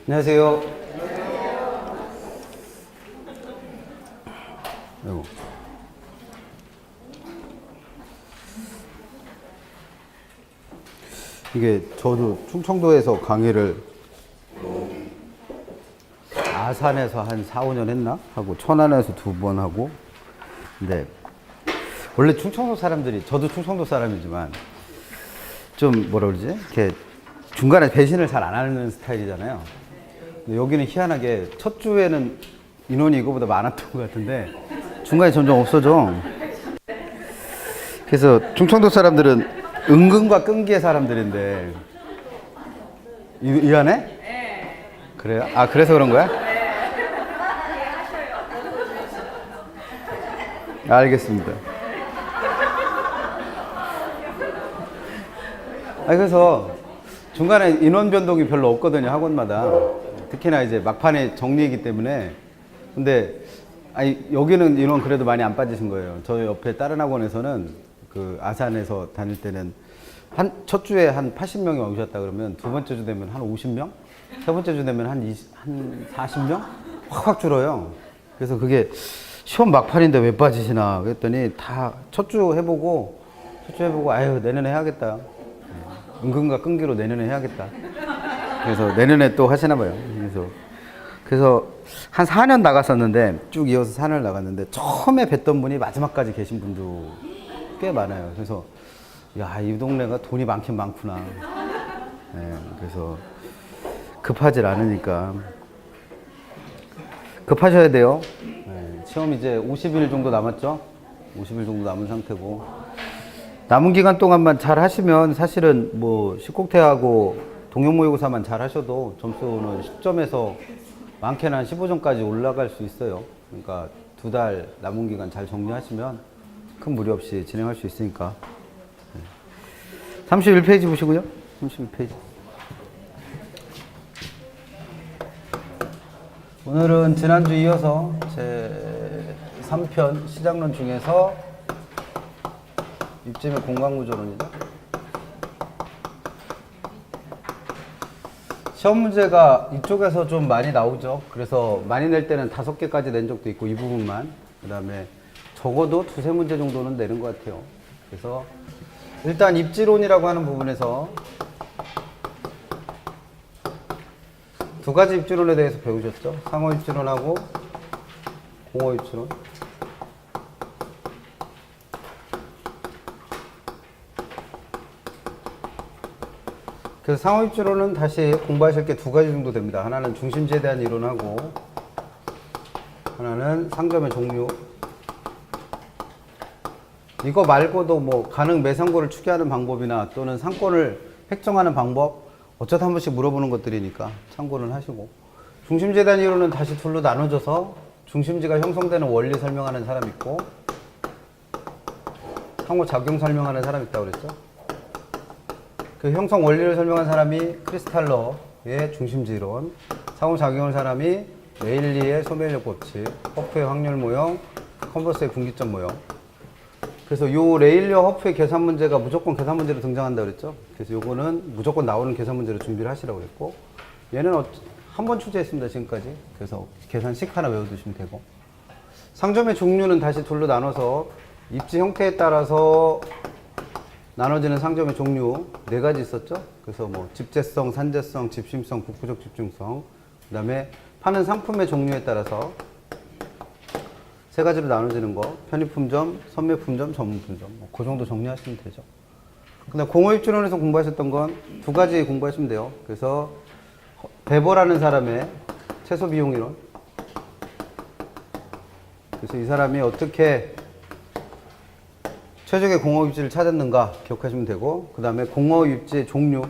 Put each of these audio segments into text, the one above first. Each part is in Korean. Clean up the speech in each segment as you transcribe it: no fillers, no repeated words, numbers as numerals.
안녕하세요. 아이고. 이게 저도 충청도에서 강의를 아산에서 한 4, 5년 했나? 하고 천안에서 2번 하고. 근데 원래 충청도 사람들이, 저도 충청도 사람이지만 좀 뭐라 그러지? 이렇게 중간에 배신을 잘 안 하는 스타일이잖아요. 근데 여기는 희한하게 첫 주에는 인원이 이거보다 많았던 것 같은데 중간에 점점 없어져. 그래서 충청도 사람들은 은근과 끈기의 사람들인데 이해하네? 네. 그래요? 아, 그래서 그런 거야? 알겠습니다. 그래서 중간에 인원 변동이 별로 없거든요, 학원마다. 특히나 이제 막판에 정리이기 때문에. 근데 여기는 인원 그래도 많이 안 빠지신 거예요. 저희 옆에 다른 학원에서는 그 아산에서 다닐 때는 첫 주에 한 80명이 오셨다 그러면 두 번째 주 되면 한 50명? 세 번째 주 되면 한 40명? 확 줄어요. 그래서 그게 시험 막판인데 왜 빠지시나 그랬더니 다 첫 주 해보고 아유, 내년에 해야겠다. 은근과 끈기로 내년에 해야겠다. 그래서 내년에 또 하시나 봐요. 그래서 한 4년 나갔었는데 쭉 이어서 4년 나갔는데 처음에 뵀던 분이 마지막까지 계신 분도 꽤 많아요. 그래서 야, 이 동네가 돈이 많긴 많구나. 네, 그래서 급하질 않으니까 급하셔야 돼요. 네, 시험 이제 50일 정도 남았죠. 50일 정도 남은 상태고 남은 기간 동안만 잘 하시면 사실은 뭐 10국태하고 동영모의고사만 잘 하셔도 점수는 10점에서 많게는 한 15점까지 올라갈 수 있어요. 그러니까 2달 남은 기간 잘 정리하시면 큰 무리 없이 진행할 수 있으니까. 31페이지 보시고요. 31페이지. 오늘은 지난주 이어서 제 3편 시작론 중에서 입지의 공간구조론이죠. 시험 문제가 이쪽에서 좀 많이 나오죠. 그래서 많이 낼 때는 5개까지 낸 적도 있고 이 부분만. 그 다음에 적어도 2-3문제 정도는 내는 것 같아요. 그래서 일단 입지론이라고 하는 부분에서 2가지 입지론에 대해서 배우셨죠. 상호 입지론하고 공허 입지론. 그래서 상호 입지론은 다시 공부하실 게 2가지 정도 됩니다. 하나는 중심지에 대한 이론하고 하나는 상점의 종류. 이거 말고도 뭐 가능 매상고를 추계하는 방법이나 또는 상권을 획정하는 방법 어쩌다 한 번씩 물어보는 것들이니까 참고는 하시고, 중심지에 대한 이론은 다시 둘로 나눠져서 중심지가 형성되는 원리 설명하는 사람 있고 상호작용 설명하는 사람 있다고 그랬죠. 그 형성 원리를 설명한 사람이 크리스탈러의 중심지 이론, 상호작용한 사람이 레일리의 소멸력 법칙, 허프의 확률 모형, 컨버스의 분기점 모형. 그래서 요 레일리와 허프의 계산 문제가 무조건 계산 문제로 등장한다 그랬죠. 그래서 요거는 무조건 나오는 계산 문제로 준비를 하시라고 그랬고, 얘는 한 번 출제했습니다 지금까지. 그래서 계산식 하나 외워두시면 되고, 상점의 종류는 다시 둘로 나눠서 입지 형태에 따라서 나눠지는 상점의 종류 4가지 있었죠. 그래서 뭐 집재성, 산재성, 집심성, 국부적 집중성, 그 다음에 파는 상품의 종류에 따라서 3가지로 나눠지는 거, 편의품점, 선매품점, 전문품점. 그 정도 정리하시면 되죠. 근데 공허입지론에서 공부하셨던 건 2가지 공부하시면 돼요. 그래서 베버라는 사람의 최소 비용 이론. 그래서 이 사람이 어떻게 최적의 공허입지를 찾았는가 기억하시면 되고, 그 다음에 공허입지의 종류,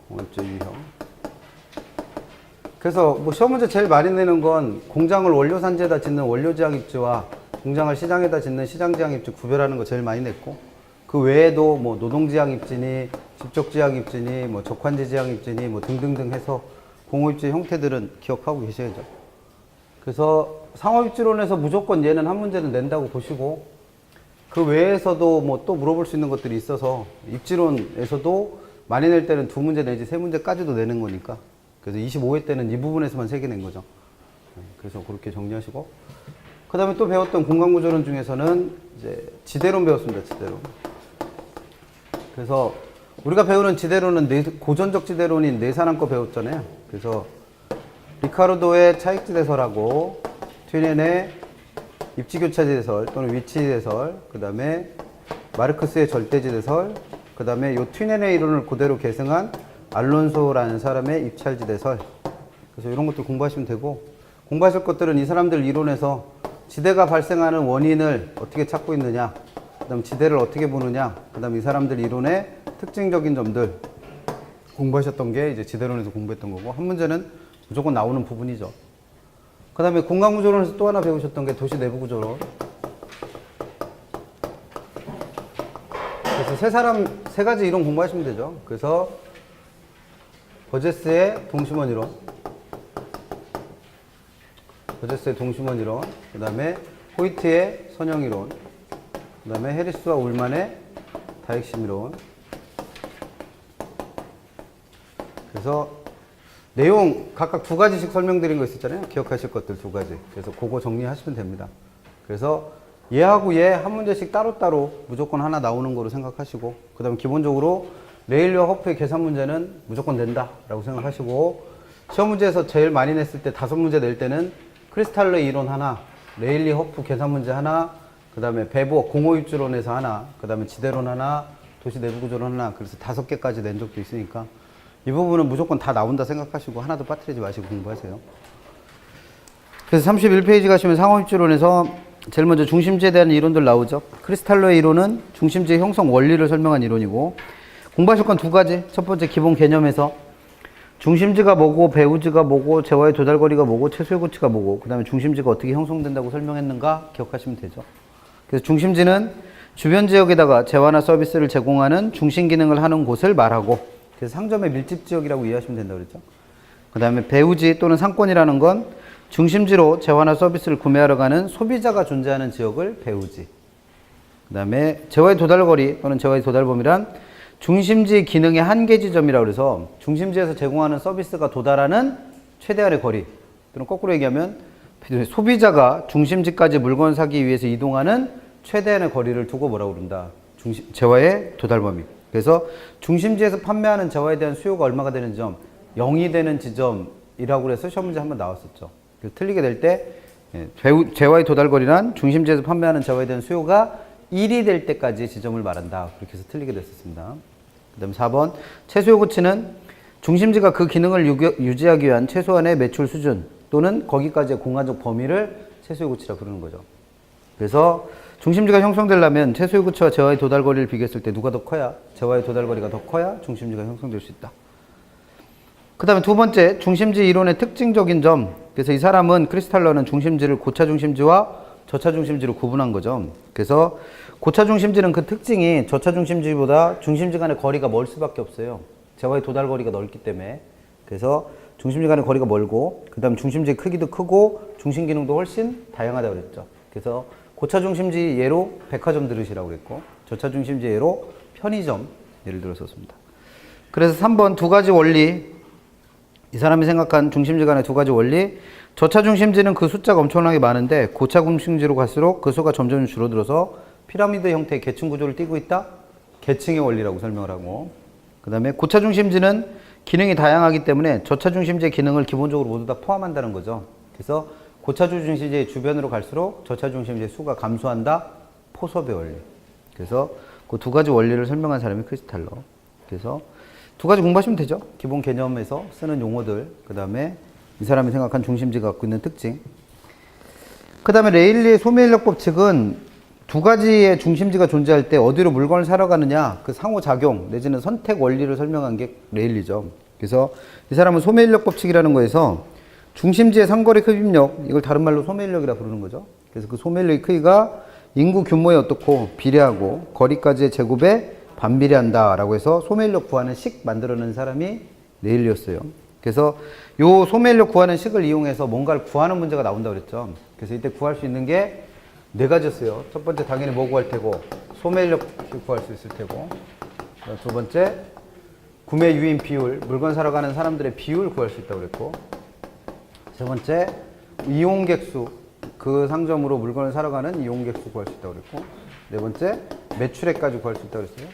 공허입지 유형. 그래서 뭐 시험 문제 제일 많이 내는 건 공장을 원료산지에다 짓는 원료지향 입지와 공장을 시장에다 짓는 시장지향 입지 구별하는 거 제일 많이 냈고, 그 외에도 뭐 노동지향 입지니 직접지향 입지니 뭐 적환지지향 입지니 뭐 등등등 해서 공허입지 형태들은 기억하고 계셔야죠. 그래서 상호입지론에서 무조건 얘는 한 문제는 낸다고 보시고, 그 외에서도 뭐 또 물어볼 수 있는 것들이 있어서 입지론에서도 많이 낼 때는 2문제 내지 3문제까지도 내는 거니까. 그래서 25회 때는 이 부분에서만 3개 낸 거죠. 그래서 그렇게 정리하시고. 그 다음에 또 배웠던 공간구조론 중에서는 이제 지대론 배웠습니다. 지대론. 그래서 우리가 배우는 지대론은 고전적 지대론인 내산한 거 배웠잖아요. 그래서 리카르도의 차익지대설하고 튜넨의 입지교차지대설 또는 위치지대설, 그 다음에 마르크스의 절대지대설, 그 다음에 요 튜넨의 이론을 그대로 계승한 알론소라는 사람의 입찰지대설. 그래서 이런 것들 공부하시면 되고, 공부하실 것들은 이 사람들 이론에서 지대가 발생하는 원인을 어떻게 찾고 있느냐, 그 다음 지대를 어떻게 보느냐, 그 다음 이 사람들 이론의 특징적인 점들 공부하셨던 게 이제 지대론에서 공부했던 거고, 한 문제는 무조건 나오는 부분이죠. 그 다음에 공간구조론에서 또 하나 배우셨던 게 도시 내부구조론. 그래서 세 가지 이론 공부하시면 되죠. 그래서 버제스의 동심원 이론, 그 다음에 호이트의 선형 이론, 그 다음에 해리스와 울만의 다핵심 이론. 그래서 내용 각각 2가지씩 설명드린 거 있었잖아요. 기억하실 것들 2가지. 그래서 그거 정리하시면 됩니다. 그래서 얘하고 얘 한 문제씩 따로따로 무조건 하나 나오는 거로 생각하시고, 그 다음에 기본적으로 레일리와 허프의 계산 문제는 무조건 낸다 라고 생각하시고, 시험 문제에서 제일 많이 냈을 때 5문제 낼 때는 크리스탈러의 이론 하나, 레일리 허프 계산 문제 하나, 그 다음에 배부 공호입주론에서 하나, 그 다음에 지대론 하나, 도시 내부구조론 하나, 그래서 5개까지 낸 적도 있으니까 이 부분은 무조건 다 나온다 생각하시고 하나도 빠뜨리지 마시고 공부하세요. 그래서 31페이지 가시면 상호입주론에서 제일 먼저 중심지에 대한 이론들 나오죠. 크리스탈러의 이론은 중심지의 형성 원리를 설명한 이론이고, 공부하실 건 2가지. 첫 번째 기본 개념에서 중심지가 뭐고, 배우지가 뭐고, 재와의 도달거리가 뭐고, 최소의 고치가 뭐고, 그 다음에 중심지가 어떻게 형성된다고 설명했는가 기억하시면 되죠. 그래서 중심지는 주변 지역에다가 재화나 서비스를 제공하는 중심 기능을 하는 곳을 말하고, 그래서 상점의 밀집 지역이라고 이해하시면 된다고 그랬죠. 그 다음에 배우지 또는 상권이라는 건 중심지로 재화나 서비스를 구매하러 가는 소비자가 존재하는 지역을 배우지. 그 다음에 재화의 도달거리 또는 재화의 도달범위란 중심지 기능의 한계 지점이라고 해서 중심지에서 제공하는 서비스가 도달하는 최대한의 거리, 또는 거꾸로 얘기하면 소비자가 중심지까지 물건을 사기 위해서 이동하는 최대한의 거리를 두고 뭐라고 그런다. 재화의 도달범위. 그래서 중심지에서 판매하는 재화에 대한 수요가 얼마가 되는 지점, 0이 되는 지점이라고 해서 시험 문제 한번 나왔었죠. 틀리게 될 때 재화의 도달거리란 중심지에서 판매하는 재화에 대한 수요가 1이 될 때까지의 지점을 말한다. 그렇게 해서 틀리게 됐었습니다. 그 다음 4번 최소의 고치는 중심지가 그 기능을 유지하기 위한 최소한의 매출 수준 또는 거기까지의 공간적 범위를 최소의 고치라 부르는 거죠. 그래서 중심지가 형성되려면 최소의 고치와 재화의 도달거리를 비교했을 때 누가 더 커야, 재화의 도달거리가 더 커야 중심지가 형성될 수 있다. 그 다음에 2번째 중심지 이론의 특징적인 점. 그래서 이 사람은 크리스탈러는 중심지를 고차 중심지와 저차 중심지로 구분한 거죠. 그래서 고차 중심지는 그 특징이 저차 중심지보다 중심지 간의 거리가 멀 수밖에 없어요. 재화의 도달거리가 넓기 때문에. 그래서 중심지 간의 거리가 멀고, 그 다음 중심지의 크기도 크고 중심 기능도 훨씬 다양하다고 그랬죠. 그래서 고차 중심지 예로 백화점 들으시라고 그랬고, 저차 중심지 예로 편의점 예를 들었었습니다. 그래서 3번 2가지 원리, 이 사람이 생각한 중심지 간의 2가지 원리. 저차 중심지는 그 숫자가 엄청나게 많은데 고차 중심지로 갈수록 그 수가 점점 줄어들어서 피라미드 형태의 계층 구조를 띠고 있다. 계층의 원리라고 설명을 하고, 그 다음에 고차 중심지는 기능이 다양하기 때문에 저차 중심지의 기능을 기본적으로 모두 다 포함한다는 거죠. 그래서 고차 중심지의 주변으로 갈수록 저차 중심지의 수가 감소한다. 포섭의 원리. 그래서 그 2가지 원리를 설명한 사람이 크리스탈러. 그래서 2가지 공부하시면 되죠. 기본 개념에서 쓰는 용어들, 그 다음에 이 사람이 생각한 중심지가 갖고 있는 특징. 그 다음에 레일리의 소매인력 법칙은 2가지의 중심지가 존재할 때 어디로 물건을 사러 가느냐, 그 상호작용 내지는 선택 원리를 설명한 게 레일리죠. 그래서 이 사람은 소매인력 법칙이라는 거에서 중심지의 상거리 흡입력, 이걸 다른 말로 소매인력이라 부르는 거죠. 그래서 그 소매인력의 크기가 인구 규모에 어떻고 비례하고 거리까지의 제곱에 반비례한다라고 해서 소매인력 구하는 식 만들어낸 사람이 레일리였어요. 그래서 요 소매인력 구하는 식을 이용해서 뭔가를 구하는 문제가 나온다고 그랬죠. 그래서 이때 구할 수 있는 게 4가지였어요. 첫 번째 당연히 뭐 구할 테고, 소매인력 구할 수 있을 테고, 2번째 구매 유인 비율, 물건 사러 가는 사람들의 비율 구할 수 있다고 그랬고, 세 번째, 이용객 수, 그 상점으로 물건을 사러 가는 이용객 수 구할 수 있다고 그랬고, 네 번째, 매출액까지 구할 수 있다고 그랬어요.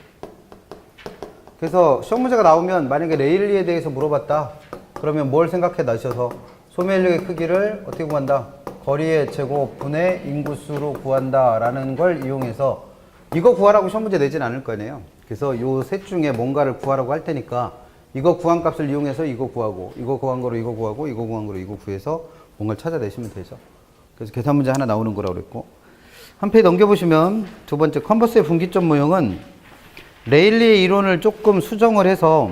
그래서 시험 문제가 나오면 만약에 레일리에 대해서 물어봤다. 그러면 뭘 생각해 놔셔서 소매 인력의 크기를 어떻게 구한다? 거리의 제곱분의 인구수로 구한다 라는 걸 이용해서 이거 구하라고 시험 문제 내진 않을 거 아니에요. 그래서 요 셋 중에 뭔가를 구하라고 할 테니까 이거 구한 값을 이용해서 이거 구하고, 이거 구한 거로 이거 구하고, 이거 구한 거로 이거 구해서 뭔가를 찾아내시면 되죠. 그래서 계산 문제 하나 나오는 거라고 그랬고, 한 페이지 넘겨보시면 두 번째 컨버스의 분기점 모형은 레일리의 이론을 조금 수정을 해서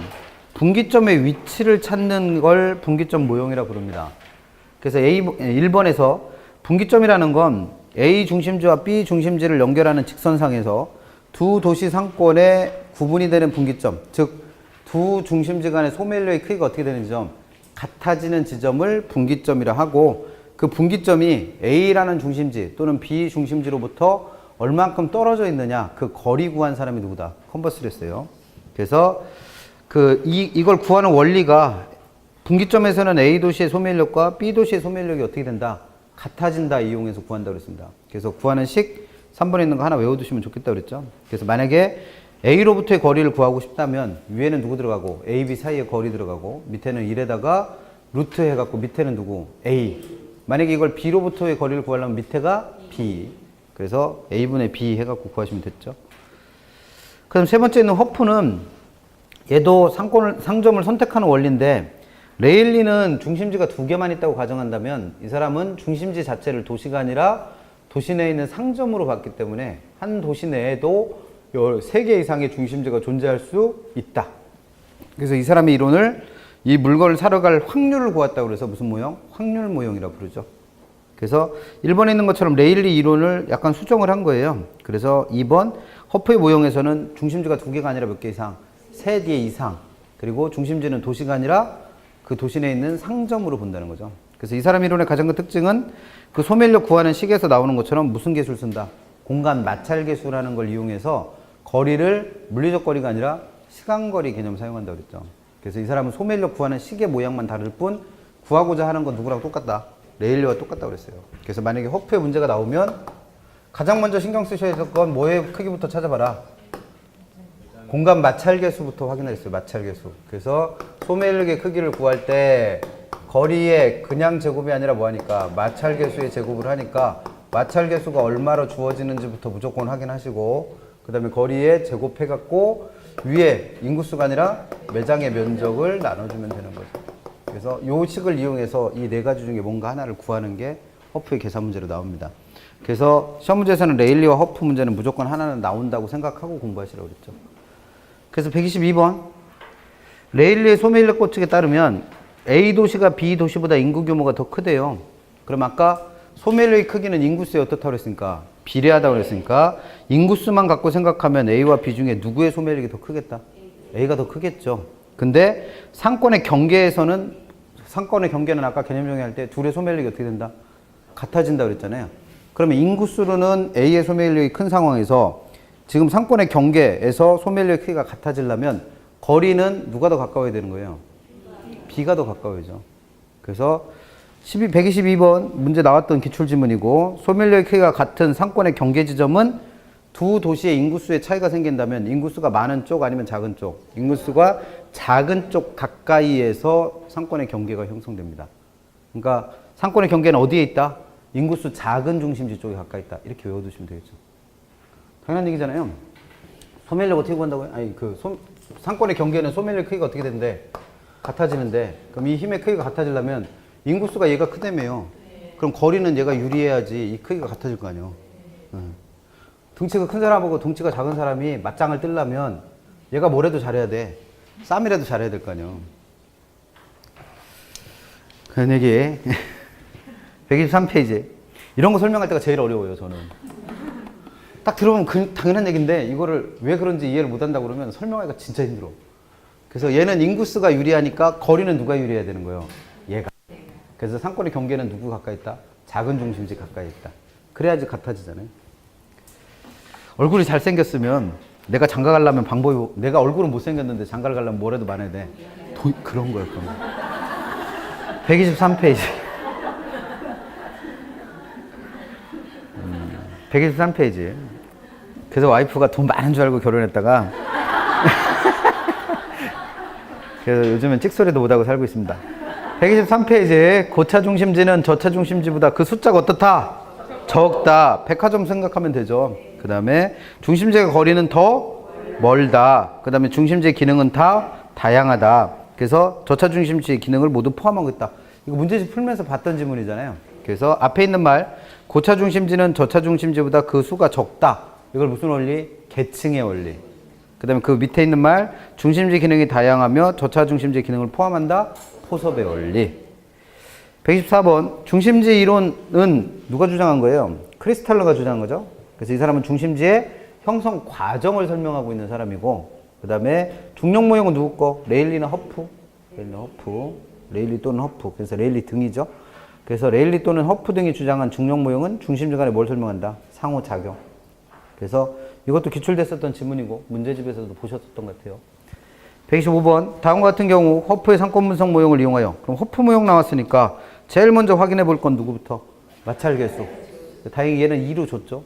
분기점의 위치를 찾는 걸 분기점 모형이라고 부릅니다. 그래서 1번에서 분기점이라는 건 A 중심지와 B 중심지를 연결하는 직선상에서 두 도시 상권의 구분이 되는 분기점, 즉 두 중심지 간의 소매인력의 크기가 어떻게 되는 지점, 같아지는 지점을 분기점이라 하고, 그 분기점이 A라는 중심지 또는 B 중심지로부터 얼만큼 떨어져 있느냐, 그 거리 구한 사람이 누구다? 컨버스를 했어요. 그래서 이걸 구하는 원리가 분기점에서는 A 도시의 소매인력과 B 도시의 소매인력이 어떻게 된다? 같아진다 이용해서 구한다고 그랬습니다. 그래서 구하는 식 3번에 있는 거 하나 외워두시면 좋겠다 그랬죠. 그래서 만약에 A로부터의 거리를 구하고 싶다면 위에는 누구 들어가고 A, B 사이에 거리 들어가고 밑에는 1에다가 루트 해갖고 밑에는 누구? A. 만약에 이걸 B로부터의 거리를 구하려면 밑에가 B. 그래서 A분의 B 해갖고 구하시면 됐죠. 그럼 세 번째 있는 허프는 얘도 상점을 선택하는 원리인데, 레일리는 중심지가 두 개만 있다고 가정한다면 이 사람은 중심지 자체를 도시가 아니라 도시 내에 있는 상점으로 봤기 때문에 한 도시 내에도 3개 이상의 중심지가 존재할 수 있다. 그래서 이 사람의 이론을 이 물건을 사러 갈 확률을 구했다고 그래서 무슨 모형? 확률 모형이라고 부르죠. 그래서 1번에 있는 것처럼 레일리 이론을 약간 수정을 한 거예요. 그래서 2번 허프의 모형에서는 중심지가 두 개가 아니라 몇 개 이상? 3개 이상. 그리고 중심지는 도시가 아니라 그 도시 내에 있는 상점으로 본다는 거죠. 그래서 이 사람 이론의 가장 큰 특징은 그 소매인력 구하는 식에서 나오는 것처럼 무슨 계수를 쓴다? 공간 마찰 계수라는 걸 이용해서 거리를 물리적 거리가 아니라 시간거리 개념을 사용한다고 그랬죠. 그래서 이 사람은 소매인력 구하는 식의 모양만 다를 뿐 구하고자 하는 건 누구랑 똑같다? 레일리와 똑같다고 그랬어요. 그래서 만약에 허프의 문제가 나오면 가장 먼저 신경 쓰셔야 될 건 뭐의 크기부터 찾아봐라. 공간 마찰 계수부터 확인하겠어요. 마찰 계수. 그래서 소매인력의 크기를 구할 때 거리의 그냥 제곱이 아니라 뭐 하니까 마찰 계수의 제곱을 하니까 마찰 계수가 얼마로 주어지는지부터 무조건 확인하시고, 그 다음에 거리에 제곱해갖고 위에 인구수가 아니라 매장의 면적을 나눠주면 되는 거죠. 그래서 이 식을 이용해서 이 네 가지 중에 뭔가 하나를 구하는 게 허프의 계산 문제로 나옵니다. 그래서 시험 문제에서는 레일리와 허프 문제는 무조건 하나는 나온다고 생각하고 공부하시라고 그랬죠. 그래서 122번 레일리의 소매인력 법칙에 따르면 A 도시가 B 도시보다 인구 규모가 더 크대요. 그럼 아까 소매인력의 크기는 인구수에 어떻다고 그랬으니까 비례하다고 그랬으니까 인구수만 갖고 생각하면 A와 B 중에 누구의 소매인력이 더 크겠다? A가 더 크겠죠. 근데 상권의 경계에서는, 상권의 경계는 아까 개념 정의할 때 둘의 소매인력이 어떻게 된다? 같아진다 그랬잖아요. 그러면 인구수로는 A의 소매인력이 큰 상황에서 지금 상권의 경계에서 소매인력의 크기가 같아지려면 거리는 누가 더 가까워야 되는 거예요? B가 더 가까워야죠. 그래서 122번 문제 나왔던 기출지문이고, 소매인력의 크기가 같은 상권의 경계 지점은 두 도시의 인구수의 차이가 생긴다면 인구수가 많은 쪽 아니면 작은 쪽, 인구수가 작은 쪽 가까이에서 상권의 경계가 형성됩니다. 그러니까 상권의 경계는 어디에 있다? 인구수 작은 중심지 쪽에 가까이 있다. 이렇게 외워두시면 되겠죠. 당연한 얘기잖아요. 소매인력 어떻게 구한다고요? 아니 상권의 경계는 소매인력 크기가 어떻게 되는데? 같아지는데, 그럼 이 힘의 크기가 같아지려면 인구수가 얘가 크다며요. 그럼 거리는 얘가 유리해야지 이 크기가 같아질 거 아니에요. 등치가 큰 사람하고 등치가 작은 사람이 맞짱을 뜨려면 얘가 뭐래도 잘해야 돼. 쌈이라도 잘해야 될 거 아니에요. 그런 얘기. 123페이지. 이런 거 설명할 때가 제일 어려워요, 저는. 딱 들어보면 당연한 얘기인데 이거를 왜 그런지 이해를 못한다고 그러면 설명하기가 진짜 힘들어. 그래서 얘는 인구수가 유리하니까 거리는 누가 유리해야 되는 거예요? 얘가. 그래서 상권의 경계는 누구 가까이 있다? 작은 중심지 가까이 있다. 그래야지 같아지잖아요. 얼굴이 잘생겼으면 내가 장가 가려면 방법이, 내가 얼굴은 못생겼는데 장가를 가려면 뭐라도 많아야 돼. 그런 거예요, 그런 거. 123페이지. 123페이지. 그래서 와이프가 돈 많은 줄 알고 결혼했다가 그래서 요즘은 찍소리도 못하고 살고 있습니다. 123페이지에 고차 중심지는 저차 중심지보다 그 숫자가 어떻다? 적다. 백화점 생각하면 되죠. 그 다음에 중심지의 거리는 더 멀다. 그 다음에 중심지의 기능은 다 다양하다. 그래서 저차 중심지의 기능을 모두 포함하고 있다. 이거 문제집 풀면서 봤던 지문이잖아요. 그래서 앞에 있는 말, 고차 중심지는 저차 중심지보다 그 수가 적다. 이걸 무슨 원리? 계층의 원리. 그 다음에 그 밑에 있는 말, 중심지 기능이 다양하며 저차 중심지 기능을 포함한다. 포섭의 원리. 124번, 중심지 이론은 누가 주장한 거예요? 크리스탈러가 주장한 거죠. 그래서 이 사람은 중심지의 형성 과정을 설명하고 있는 사람이고, 그 다음에 중력 모형은 누구 거? 레일리나 허프. 레일리 또는 허프. 그래서 레일리 등이죠. 그래서 레일리 또는 허프 등이 주장한 중력 모형은 중심지 간에 뭘 설명한다? 상호작용. 그래서 이것도 기출됐었던 지문이고 문제집에서도 보셨던 것 같아요. 125번, 다음과 같은 경우 허프의 상권분석 모형을 이용하여, 그럼 허프 모형 나왔으니까 제일 먼저 확인해 볼 건 누구부터? 마찰계수. 다행히 얘는 2로 줬죠.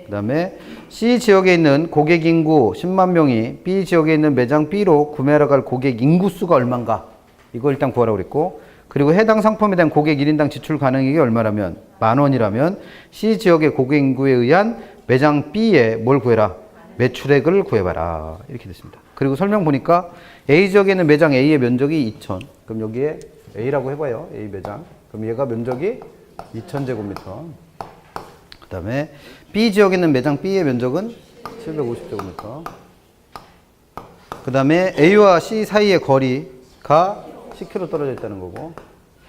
그 다음에 C 지역에 있는 고객 인구 10만 명이 B 지역에 있는 매장 B로 구매하러 갈 고객 인구 수가 얼마인가? 이거 일단 구하라고 그랬고, 그리고 해당 상품에 대한 고객 1인당 지출 가능액이 얼마라면? 10,000원이라면 C 지역의 고객 인구에 의한 매장 B에 뭘 구해라? 매출액을 구해봐라. 이렇게 됐습니다. 그리고 설명 보니까 A 지역에 있는 매장 A의 면적이 2,000. 그럼 여기에 A라고 해봐요. A 매장. 그럼 얘가 면적이 2,000제곱미터. 그 다음에 B 지역에 있는 매장 B의 면적은 750제곱미터. 그 다음에 A와 C 사이의 거리가 10km 떨어져 있다는 거고,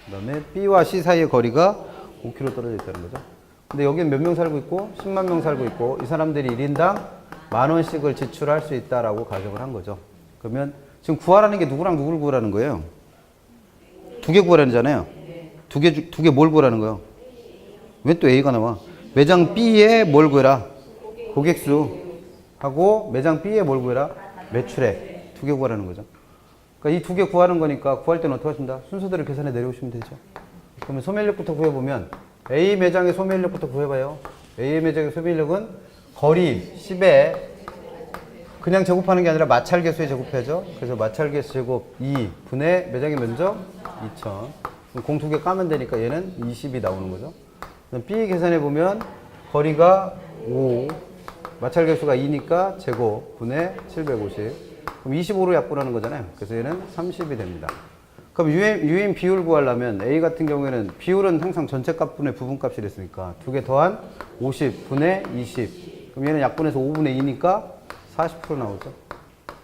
그 다음에 B와 C 사이의 거리가 5km 떨어져 있다는 거죠. 근데 여기는 몇 명 살고 있고 10만 명 살고 있고 이 사람들이 1인당 10,000원씩을 지출할 수 있다라고 가정을 한 거죠. 그러면 지금 구하라는 게 누구랑 누구를 구하라는 거예요? 두 개 구하라잖아요. 두 개 뭘 구하라는 거예요? 왜 또 A가 나와? 매장 B에 뭘 구해라? 고객수 하고 매장 B에 뭘 구해라? 매출액. 두 개 구하라는 거죠. 그러니까 이 두 개 구하는 거니까 구할 때는 어떻게 하십니까? 순서대로 계산해 내려오시면 되죠. 그러면 소매인력부터 구해보면 A 매장의 소매인력부터 구해봐요. A 매장의 소매인력은 거리 10에 그냥 제곱하는 게 아니라 마찰계수에 제곱해야죠. 그래서 마찰계수 제곱 2분의 매장의 면적 2,000. 공 두 개 까면 되니까 얘는 20이 나오는 거죠. B 계산해보면 거리가 5, 마찰계수가 2니까 제곱 분의 750. 그럼 25로 약분하는 거잖아요. 그래서 얘는 30이 됩니다. 그럼 유인 비율 구하려면 A 같은 경우에는 비율은 항상 전체 값분의 부분값이 됐으니까 두 개 더한 50분의 20. 그럼 얘는 약분해서 5분의 2니까 40% 나오죠.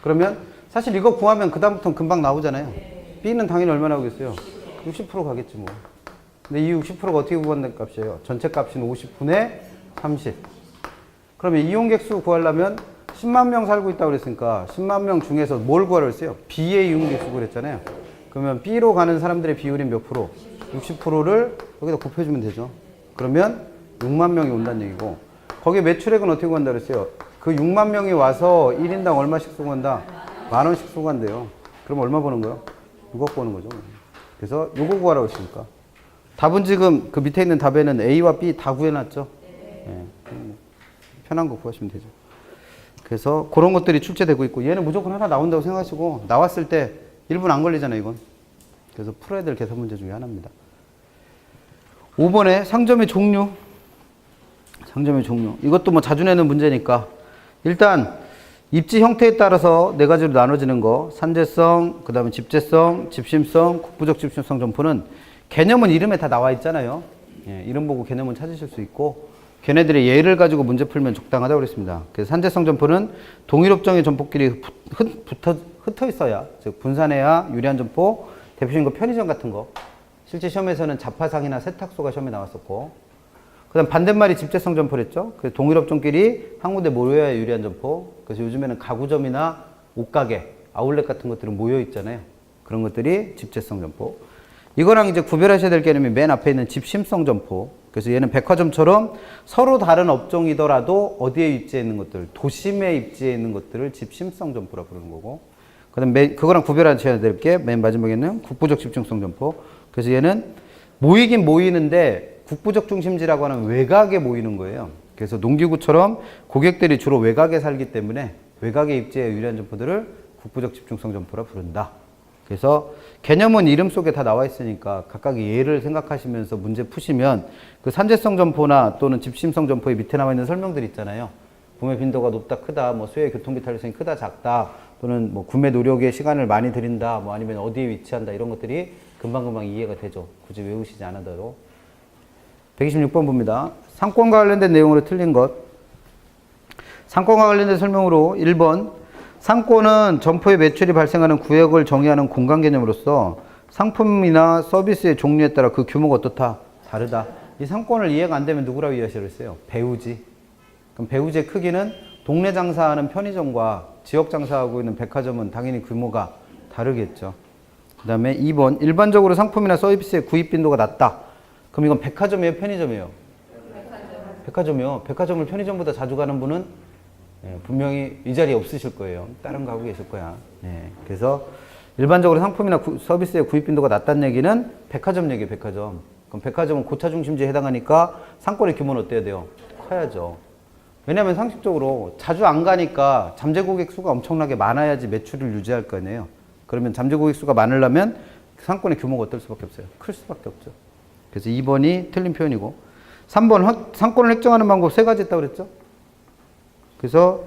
그러면 사실 이거 구하면 그 다음부터는 금방 나오잖아요. B는 당연히 얼마 나오겠어요? 60% 가겠지 뭐. 근데 이 60%가 어떻게 구한다는 값이에요? 전체 값인 50분의 30. 그러면 이용객수 구하려면 10만 명 살고 있다고 그랬으니까 10만 명 중에서 뭘 구하라고 했어요? B의 이용객수 그랬잖아요. 그러면 B로 가는 사람들의 비율이 몇 프로? 60%를 여기다 곱해주면 되죠. 그러면 6만 명이 온다는 얘기고, 거기 매출액은 어떻게 구한다 그랬어요? 그 6만 명이 와서 1인당 얼마씩 수고한다? 10,000원씩 수고한대요. 그럼 얼마 버는 거예요? 6억 버는 거죠. 그래서 요거 구하라고 했으니까. 답은 지금 그 밑에 있는 답에는 A와 B 다 구해놨죠. 네. 편한 거 구하시면 되죠. 그래서 그런 것들이 출제되고 있고, 얘는 무조건 하나 나온다고 생각하시고, 나왔을 때 1분 안 걸리잖아요, 이건. 그래서 풀어야 될 계산 문제 중에 하나입니다. 5번에 상점의 종류. 상점의 종류. 이것도 뭐 자주 내는 문제니까. 일단, 입지 형태에 따라서 네 가지로 나눠지는 거. 산재성, 그 다음에 집재성, 집심성, 국부적 집심성 점포는 개념은 이름에 다 나와 있잖아요. 예, 이름 보고 개념은 찾으실 수 있고, 걔네들의 예를 가지고 문제 풀면 적당하다고 그랬습니다. 그래서 산재성 점포는 동일업종의 점포끼리 흩어 있어야, 즉 분산해야 유리한 점포, 대표적인 거 편의점 같은 거. 실제 시험에서는 자파상이나 세탁소가 시험에 나왔었고, 그 다음 반대말이 집재성 점포랬죠. 그래서 동일업종끼리 한 군데 모여야 유리한 점포. 그래서 요즘에는 가구점이나 옷가게, 아울렛 같은 것들은 모여 있잖아요. 그런 것들이 집재성 점포. 이거랑 이제 구별하셔야 될 개념이 맨 앞에 있는 집심성 점포. 그래서 얘는 백화점처럼 서로 다른 업종이더라도 어디에 입지해 있는 것들, 도심에 입지해 있는 것들을 집심성 점포라 부르는 거고, 그다음에 그거랑 구별하셔야 될 게 맨 마지막에는 국부적 집중성 점포. 그래서 얘는 모이긴 모이는데 국부적 중심지라고 하는 외곽에 모이는 거예요. 그래서 농기구처럼 고객들이 주로 외곽에 살기 때문에 외곽에 입지해 유리한 점포들을 국부적 집중성 점포라 부른다. 그래서 개념은 이름 속에 다 나와 있으니까 각각의 예를 생각하시면서 문제 푸시면 그 산재성 점포나 또는 집심성 점포의 밑에 나와 있는 설명들 있잖아요. 구매 빈도가 높다, 크다, 뭐 수요의 교통비 탄력성이 크다, 작다, 또는 뭐 구매 노력에 시간을 많이 들인다, 뭐 아니면 어디에 위치한다, 이런 것들이 금방금방 이해가 되죠. 굳이 외우시지 않아도. 126번 봅니다. 상권과 관련된 내용으로 틀린 것. 상권과 관련된 설명으로 1번. 상권은 점포의 매출이 발생하는 구역을 정의하는 공간 개념으로서 상품이나 서비스의 종류에 따라 그 규모가 어떻다? 다르다. 이 상권을 이해가 안 되면 누구라고 이해하시겠어요? 배우지. 그럼 배우지의 크기는 동네 장사하는 편의점과 지역 장사하고 있는 백화점은 당연히 규모가 다르겠죠. 그 다음에 2번. 일반적으로 상품이나 서비스의 구입 빈도가 낮다. 그럼 이건 백화점이에요? 편의점이에요? 백화점이요. 백화점을 편의점보다 자주 가는 분은 분명히 이 자리에 없으실 거예요. 다른 거 하고 계실 거야. 그래서 일반적으로 상품이나 서비스의 구입 빈도가 낮다는 얘기는 백화점 얘기예요. 백화점. 그럼 백화점은 고차 중심지에 해당하니까 상권의 규모는 어때야 돼요? 커야죠. 왜냐하면 상식적으로 자주 안 가니까 잠재 고객 수가 엄청나게 많아야지 매출을 유지할 거 아니에요. 그러면 잠재 고객 수가 많으려면 상권의 규모가 어떨 수밖에 없어요? 클 수밖에 없죠. 그래서 2번이 틀린 표현이고, 3번 상권을 획정하는 방법 3가지 있다고 그랬죠? 그래서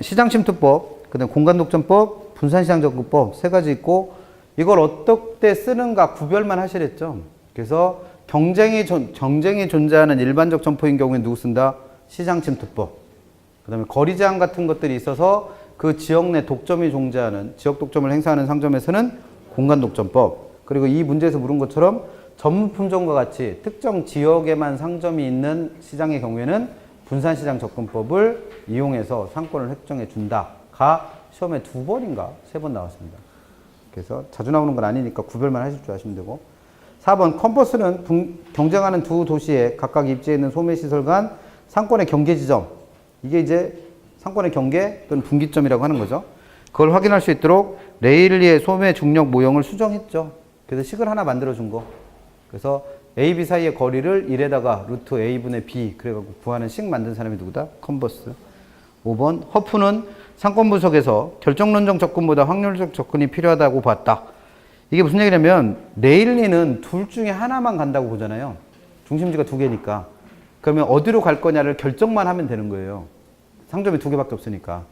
시장침투법, 그다음에 공간독점법, 분산시장접근법 3가지 있고, 이걸 어떻게 쓰는가 구별만 하시랬죠. 그래서 경쟁이 존재하는 일반적 점포인 경우에 누구 쓴다? 시장침투법. 그다음에 거리 제한 같은 것들이 있어서 그 지역 내 독점이 존재하는, 지역 독점을 행사하는 상점에서는 공간독점법. 그리고 이 문제에서 물은 것처럼 전문 품종과 같이 특정 지역에만 상점이 있는 시장의 경우에는 분산시장 접근법을 이용해서 상권을 획정해 준다가 시험에 2번인가 3번 나왔습니다. 그래서 자주 나오는 건 아니니까 구별만 하실 줄 아시면 되고, 4번 컴퍼스는 경쟁하는 두 도시에 각각 입지해 있는 소매시설 간 상권의 경계 지점, 이게 이제 상권의 경계 또는 분기점이라고 하는 거죠. 그걸 확인할 수 있도록 레일리의 소매 중력 모형을 수정했죠. 그래서 식을 하나 만들어 준 거. 그래서 A, B 사이의 거리를 1에다가 루트 A분의 B 그래갖고 구하는 식 만든 사람이 누구다? 컨버스. 5번 허프는 상권 분석에서 결정론적 접근보다 확률적 접근이 필요하다고 봤다. 이게 무슨 얘기냐면 레일리는 둘 중에 하나만 간다고 보잖아요. 중심지가 2개니까. 그러면 어디로 갈 거냐를 결정만 하면 되는 거예요. 상점이 2개밖에 없으니까.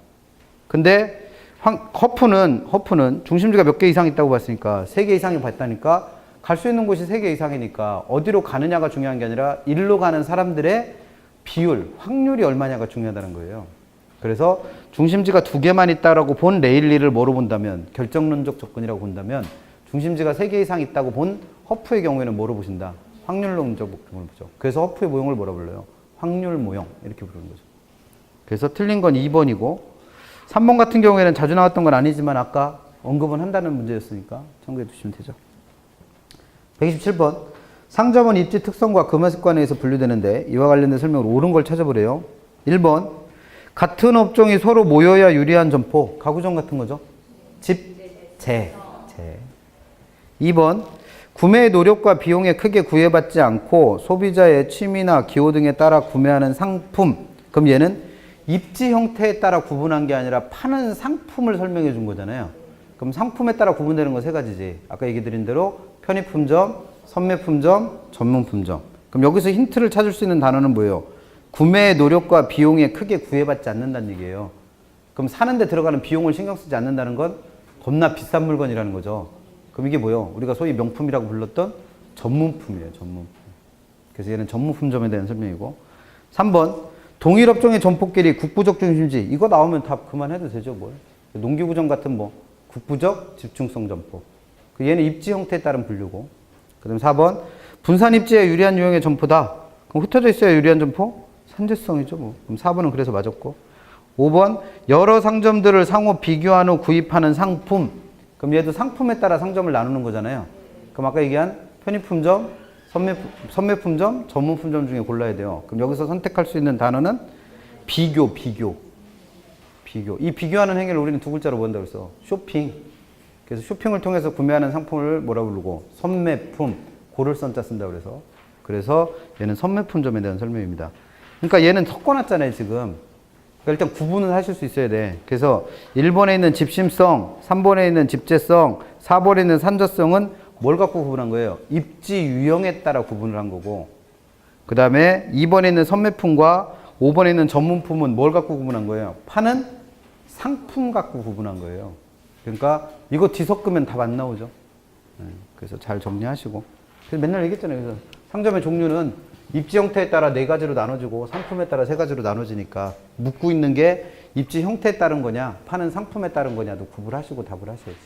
근데 허프는 중심지가 몇 개 이상 있다고 봤으니까 3개 이상이 봤다니까 갈 수 있는 곳이 3개 이상이니까 어디로 가느냐가 중요한 게 아니라 일로 가는 사람들의 비율, 확률이 얼마냐가 중요하다는 거예요. 그래서 중심지가 2개만 있다라고 본 레일리를 뭐로 본다면, 결정론적 접근이라고 본다면, 중심지가 3개 이상 있다고 본 허프의 경우에는 뭐로 보신다? 확률론적 접근을 보죠. 그래서 허프의 모형을 뭐라 불러요? 확률 모형 이렇게 부르는 거죠. 그래서 틀린 건 2번이고 3번 같은 경우에는 자주 나왔던 건 아니지만 아까 언급은 한다는 문제였으니까 참고해 두시면 되죠. 127번 상점은 입지 특성과 금화 습관에 의해서 분류되는데 이와 관련된 설명을 옳은 걸 찾아보래요. 1번 같은 업종이 서로 모여야 유리한 점포, 가구점 같은 거죠. 집, 재. 2번 구매의 노력과 비용에 크게 구애받지 않고 소비자의 취미나 기호 등에 따라 구매하는 상품. 그럼 얘는 입지 형태에 따라 구분한 게 아니라 파는 상품을 설명해 준 거잖아요. 그럼 상품에 따라 구분되는 건 3가지지. 아까 얘기 드린 대로 편의품점, 선매품점, 전문품점. 그럼 여기서 힌트를 찾을 수 있는 단어는 뭐예요? 구매의 노력과 비용에 크게 구애받지 않는다는 얘기예요. 그럼 사는데 들어가는 비용을 신경 쓰지 않는다는 건 겁나 비싼 물건이라는 거죠. 그럼 이게 뭐예요? 우리가 소위 명품이라고 불렀던 전문품이에요. 전문품. 그래서 얘는 전문품점에 대한 설명이고. 3번 동일 업종의 점포끼리 국부적 중심지. 이거 나오면 다 그만해도 되죠. 뭘. 농기구점 같은 뭐 국부적 집중성 점포. 얘는 입지 형태에 따른 분류고. 그 다음 4번 분산 입지에 유리한 유형의 점포다. 그럼 흩어져 있어야 유리한 점포? 산재성이죠. 뭐. 그럼 4번은 그래서 맞았고. 5번 여러 상점들을 상호 비교한 후 구입하는 상품. 그럼 얘도 상품에 따라 상점을 나누는 거잖아요. 그럼 아까 얘기한 편의품점, 선매품점, 전문품점 중에 골라야 돼요. 그럼 여기서 선택할 수 있는 단어는 비교. 이 비교하는 행위를 우리는 두 글자로 본다고 했어. 쇼핑. 그래서 쇼핑을 통해서 구매하는 상품을 뭐라 부르고 선매품, 고를 선자 쓴다고 그래서 얘는 선매품점에 대한 설명입니다. 그러니까 얘는 섞어놨잖아요, 지금. 그러니까 일단 구분을 하실 수 있어야 돼. 그래서 1번에 있는 집심성, 3번에 있는 집재성, 4번에 있는 산저성은 뭘 갖고 구분한 거예요? 입지 유형에 따라 구분을 한 거고, 그 다음에 2번에 있는 선매품과 5번에 있는 전문품은 뭘 갖고 구분한 거예요? 파는 상품 갖고 구분한 거예요. 그러니까 이거 뒤섞으면 답 안 나오죠. 그래서 잘 정리하시고. 그래서 맨날 얘기했잖아요. 그래서 상점의 종류는 입지 형태에 따라 4가지로 나눠지고 상품에 따라 3가지로 나눠지니까 묻고 있는 게 입지 형태에 따른 거냐, 파는 상품에 따른 거냐도 구분하시고 답을 하셔야지.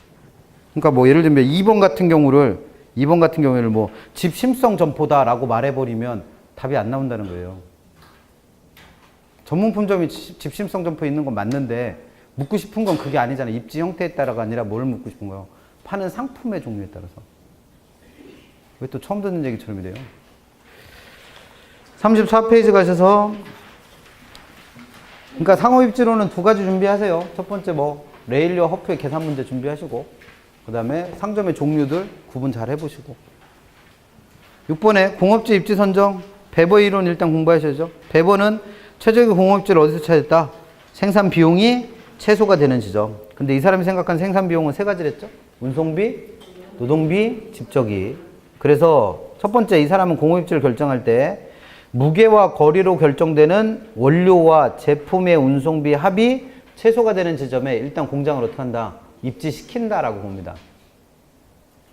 그러니까 뭐 예를 들면 2번 같은 경우를 뭐 집심성 점포다라고 말해버리면 답이 안 나온다는 거예요. 전문품점이 집심성 점포에 있는 건 맞는데 묻고 싶은 건 그게 아니잖아요. 입지 형태에 따라가 아니라 뭘 묻고 싶은 거예요? 파는 상품의 종류에 따라서. 왜 또 처음 듣는 얘기처럼 이래요? 34페이지 가셔서 그러니까 상호입지로는 2가지 준비하세요. 첫 번째 뭐 레일리와 허프의 계산 문제 준비하시고 그 다음에 상점의 종류들 구분 잘 해보시고 6번에 공업지 입지 선정 배버 이론 일단 공부하셔야죠. 배버는 최적의 공업지를 어디서 찾았다? 생산 비용이 최소가 되는 지점. 근데 이 사람이 생각한 생산 비용은 3가지랬죠? 운송비, 노동비, 집적이. 그래서 첫 번째 이 사람은 공업입지를 결정할 때 무게와 거리로 결정되는 원료와 제품의 운송비 합이 최소가 되는 지점에 일단 공장을 어떻게 한다? 입지시킨다라고 봅니다.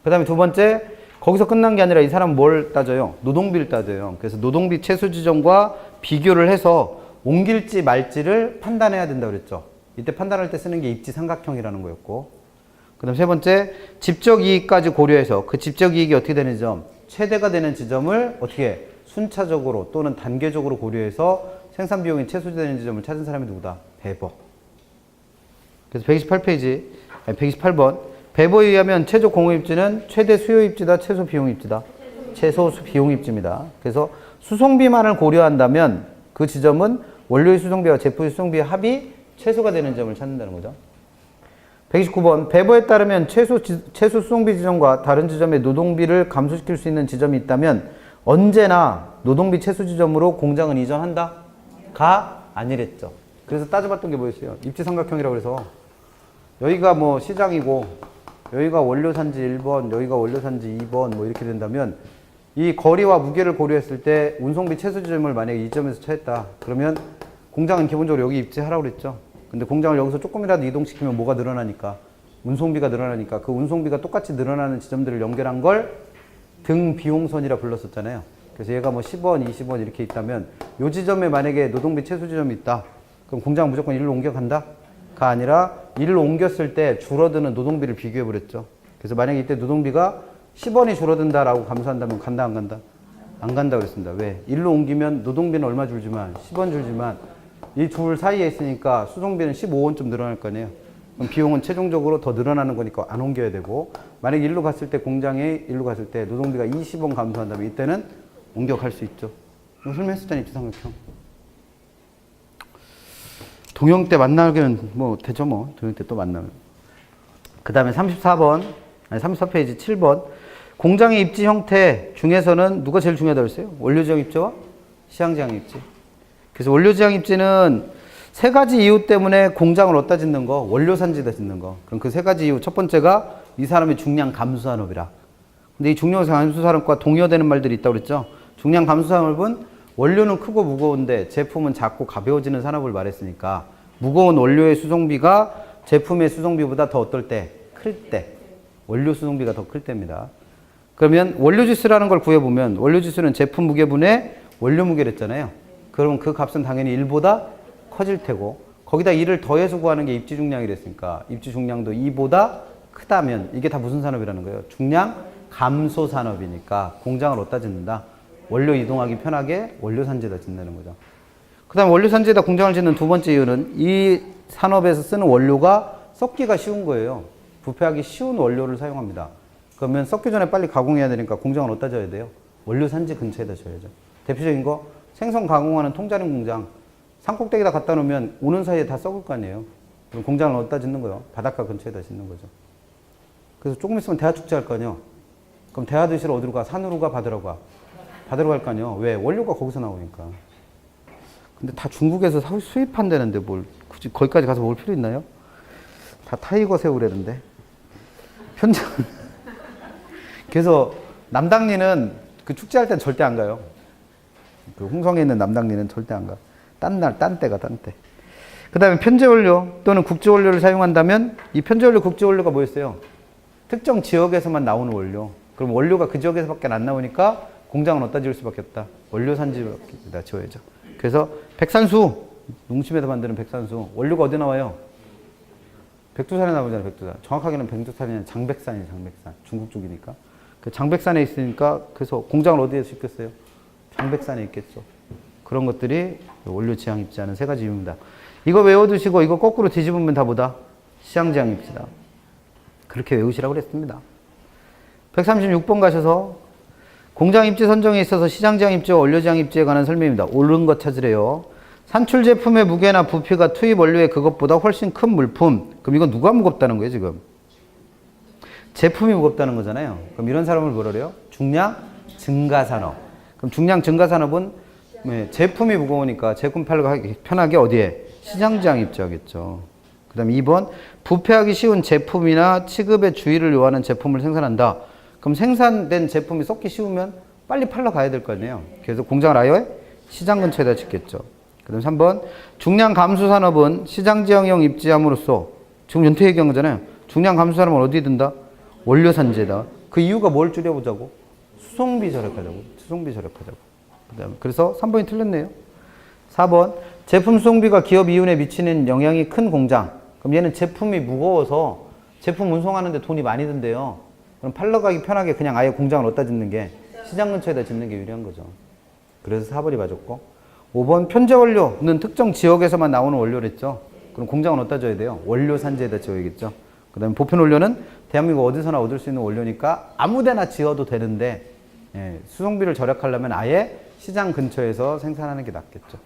그 다음에 2번째, 거기서 끝난 게 아니라 이 사람은 뭘 따져요? 노동비를 따져요. 그래서 노동비 최소 지점과 비교를 해서 옮길지 말지를 판단해야 된다고 그랬죠. 이때 판단할 때 쓰는 게 입지 삼각형이라는 거였고, 그 다음 3번째, 집적 이익까지 고려해서 그 집적 이익이 어떻게 되는 지점? 최대가 되는 지점을 어떻게 순차적으로 또는 단계적으로 고려해서 생산 비용이 최소되는 지점을 찾은 사람이 누구다? 배버. 그래서 128번. 배버에 의하면 최저 공업입지는 최대 수요 입지다, 최소 비용 입지다? 최소 비용 입지입니다. 그래서 수송비만을 고려한다면 그 지점은 원료의 수송비와 제품의 수송비의 합이 최소가 되는 점을 찾는다는 거죠. 129번. 배버에 따르면 최소 수송비 지점과 다른 지점의 노동비를 감소시킬 수 있는 지점이 있다면 언제나 노동비 최소 지점으로 공장은 이전한다? 가? 아니랬죠. 그래서 따져봤던 게 뭐였어요? 입지삼각형이라고 해서 여기가 뭐 시장이고 여기가 원료산지 1번, 여기가 원료산지 2번 뭐 이렇게 된다면 이 거리와 무게를 고려했을 때 운송비 최소 지점을 만약에 이 점에서 찾았다. 그러면 공장은 기본적으로 여기 입지하라고 그랬죠. 근데 공장을 여기서 조금이라도 이동시키면 뭐가 늘어나니까? 운송비가 늘어나니까 그 운송비가 똑같이 늘어나는 지점들을 연결한 걸 등비용선이라 불렀었잖아요. 그래서 얘가 뭐 10원, 20원 이렇게 있다면 요 지점에 만약에 노동비 최소 지점이 있다. 그럼 공장은 무조건 일로 옮겨간다? 가 아니라 일로 옮겼을 때 줄어드는 노동비를 비교해 버렸죠. 그래서 만약에 이때 노동비가 10원이 줄어든다라고 감소한다면 간다 안 간다? 안 간다 그랬습니다. 왜? 일로 옮기면 노동비는 얼마 줄지만 10원 줄지만 이 둘 사이에 있으니까 수송비는 15원쯤 늘어날 거 아니에요. 그럼 비용은 최종적으로 더 늘어나는 거니까 안 옮겨야 되고 만약에 일로 갔을 때 공장에 일로 갔을 때 노동비가 20원 감소한다면 이때는 옮겨갈 수 있죠. 설명했었잖아요. 입지삼각형. 동영 때 만나기는 뭐 되죠 뭐. 동영 때 또 만나면. 그 다음에 34페이지 7번. 공장의 입지 형태 중에서는 누가 제일 중요하다고 했어요? 원료지형 입지와 시향지향 입지. 그래서 원료지향 입지는 3가지 이유 때문에 공장을 어디다 짓는 거? 원료산지에다 짓는 거. 그럼 그 3가지 이유. 첫 번째가 이 사람의 중량 감수 산업이라. 근데 이 중량 감수 산업과 동의어되는 말들이 있다고 그랬죠? 중량 감수 산업은 원료는 크고 무거운데 제품은 작고 가벼워지는 산업을 말했으니까 무거운 원료의 수송비가 제품의 수송비보다 더 어떨 때? 클 때. 원료 수송비가 더 클 때입니다. 그러면 원료지수라는 걸 구해보면 원료지수는 제품 무게분의 원료 무게를 했잖아요. 그러면 그 값은 당연히 1보다 커질 테고 거기다 2를 더해서 구하는 게 입지 중량이랬으니까 입지 중량도 2보다 크다면 이게 다 무슨 산업이라는 거예요? 중량 감소 산업이니까 공장을 어디다 짓는다? 원료 이동하기 편하게 원료산지에다 짓는다는 거죠. 그 다음에 원료산지에다 공장을 짓는 2번째 이유는 이 산업에서 쓰는 원료가 썩기가 쉬운 거예요. 부패하기 쉬운 원료를 사용합니다. 그러면 썩기 전에 빨리 가공해야 되니까 공장을 어디다 져야 돼요? 원료 산지 근처에다 줘야죠. 대표적인 거 생선 가공하는 통자림 공장. 산꼭대기에다 갖다 놓으면 오는 사이에 다 썩을 거 아니에요. 그럼 공장을 어디다 짓는 거예요? 바닷가 근처에다 짓는 거죠. 그래서 조금 있으면 대하 축제 할 거 아니에요. 그럼 대하 드시러 어디로 가? 산으로 가? 바다로 가? 바다로 갈 거 아니에요. 왜? 원료가 거기서 나오니까. 근데 다 중국에서 수입한다는데 뭘 굳이 거기까지 가서 올 필요 있나요? 다 타이거 새우라는데. 현장. 그래서 남당리는 그 축제할 땐 절대 안 가요. 그 홍성에 있는 남당리는 절대 안 가. 딴 날, 딴 때가 딴 때. 그 다음에 편제원료 또는 국제원료를 사용한다면 이 편제원료, 국제원료가 뭐였어요? 특정 지역에서만 나오는 원료. 그럼 원료가 그 지역에서밖에 안 나오니까 공장은 어디다 지을 수밖에 없다? 원료 산지에다 지어야죠. 그래서 백산수, 농심에서 만드는 백산수. 원료가 어디 나와요? 백두산에 나오잖아요, 백두산. 정확하게는 백두산이 아니라 장백산이에요, 장백산. 중국 쪽이니까. 그 장백산에 있으니까 그래서 공장을 어디에 짓겠어요? 장백산에 있겠죠. 그런 것들이 원료 지향 입지하는 세 가지 이유입니다. 이거 외워두시고 이거 거꾸로 뒤집으면 다 뭐다? 시장 지향 입지다. 그렇게 외우시라고 그랬습니다. 136번 가셔서 공장 입지 선정에 있어서 시장 지향 입지와 원료 지향 입지에 관한 설명입니다. 옳은 것 찾으래요. 산출 제품의 무게나 부피가 투입 원료의 그것보다 훨씬 큰 물품. 그럼 이건 누가 무겁다는 거예요, 지금? 제품이 무겁다는 거잖아요. 그럼 이런 사람을 뭐라 그래요? 중량 증가산업. 그럼 중량 증가산업은 제품이 무거우니까 제품 팔기 편하게 어디에? 시장 지향 입지하겠죠. 그 다음에 2번 부패하기 쉬운 제품이나 취급의 주의를 요하는 제품을 생산한다. 그럼 생산된 제품이 썩기 쉬우면 빨리 팔러 가야 될 거 아니에요. 그래서 공장을 아예 시장 근처에다 짓겠죠. 그 다음 3번 중량 감수 산업은 시장 지향형 입지함으로써 지금 연태 얘기한 거잖아요. 중량 감수 산업은 어디에 든다? 원료 산지에다. 그 이유가 뭘 줄여보자고? 수송비 절약하자고. 수송비 절약하자고. 그다음에 그래서 3번이 틀렸네요. 4번 제품 수송비가 기업 이윤에 미치는 영향이 큰 공장. 그럼 얘는 제품이 무거워서 제품 운송하는데 돈이 많이 든대요. 그럼 팔러 가기 편하게 그냥 아예 공장을 어디다 짓는 게 시장 근처에다 짓는 게 유리한 거죠. 그래서 4번이 맞았고 5번 편제 원료는 특정 지역에서만 나오는 원료랬죠. 그럼 공장은 어디다 줘야 돼요? 원료 산지에다 지어야겠죠. 그 다음에 보편 원료는 대한민국 어디서나 얻을 수 있는 원료니까 아무데나 지어도 되는데 수송비를 절약하려면 아예 시장 근처에서 생산하는 게 낫겠죠.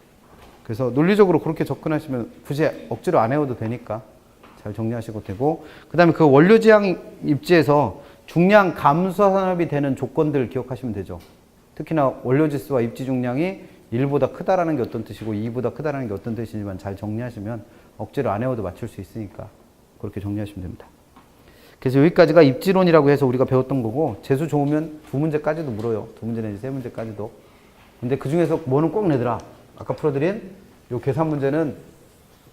그래서 논리적으로 그렇게 접근하시면 굳이 억지로 안 해도 되니까 잘 정리하시고 되고 그 다음에 그 원료 지향 입지에서 중량 감수 산업이 되는 조건들 기억하시면 되죠. 특히나 원료 지수와 입지 중량이 1보다 크다라는 게 어떤 뜻이고 2보다 크다라는 게 어떤 뜻이지만 잘 정리하시면 억지로 안 해도 맞출 수 있으니까 그렇게 정리하시면 됩니다. 그래서 여기까지가 입지론이라고 해서 우리가 배웠던 거고 재수 좋으면 2문제까지도 물어요. 2문제 내지 3문제까지도. 근데 그 중에서 뭐는 꼭 내더라. 아까 풀어드린 요 계산 문제는